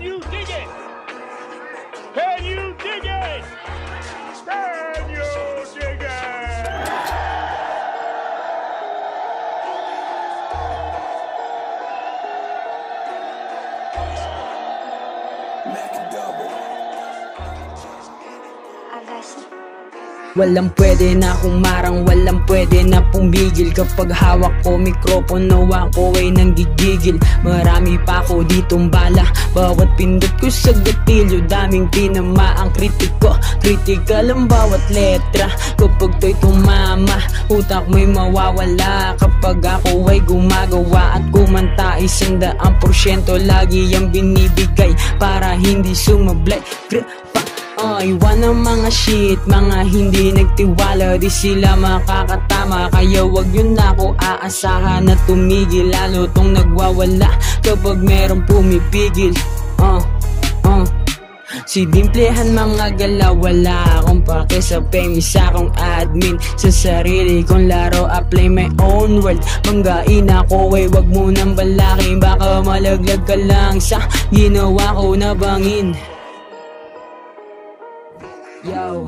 you dig it? Can you dig it? Can you dig it? Walang pwede na kumarang, walang pwede na pumigil. Kapag hawak ko mikropono, ako ay nanggigigil. Marami pa ako ditong bala, bawat pindot ko sa gatilyo, daming tinamaang kritiko. Critical ang bawat letra, kapag to'y tumama, utak mo'y mawawala. Kapag ako ay gumagawa at kumanta, 100% lagi ang binibigay para hindi sumablay. Iwan ang mga shit, mga hindi nagtiwala, di sila makakatama. Kaya wag yun na ako aasahan na tumigil, lalo tong nagwawala kapag merong pumipigil. Si Dimplehan mga galaw, wala akong pake sa fame, isa akong admin sa sarili kong laro, I play my own world. Banggain ako ay wag mo nang balakin, baka malaglag ka lang sa ginawa ko na bangin. Yo,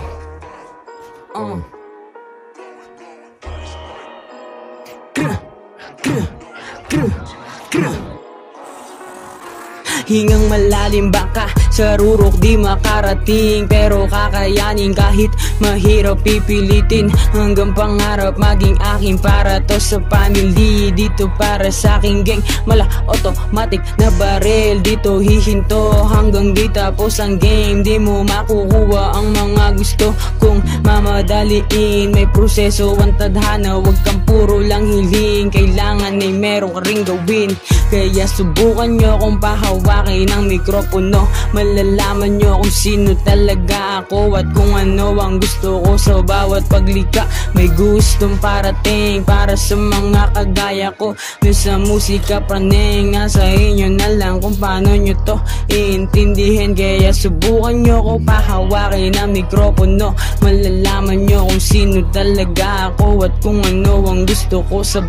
hingang malalim baka sa rurok di makarating, pero kakayanin kahit mahirap pipilitin. Hanggang pangarap maging akin, para to sa family, dito para sa aking gang. Mala automatic na barrel, dito hihinto hanggang di tapos ang game. Di mo makukuha ang mga gusto kung mamadaliin, may proseso ang tadhana, wag kang puro lang hiling, kailangan ay meron ka ring gawin. Kaya subukan nyo kung pahawakin ang mikropono, malalaman nyo kung sino talaga ako at kung ano ang gusto ko sa bawat paglika. May gustong parating para sa mga kagaya ko, sa musika praneng, nasa inyo na lang kung paano nyo to iintindihin. Kaya subukan nyo kung pahawakin ang mikropono, malalaman nyo kung sino talaga ako at kung ano ang gusto ko sa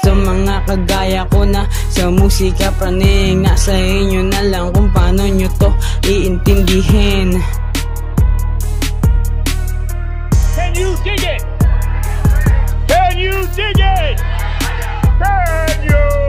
sa mga kagaya ko na sa musika praneng, nasa inyo na lang kung paano nyo to iintindihin. Can you dig it? Can you dig it? Can you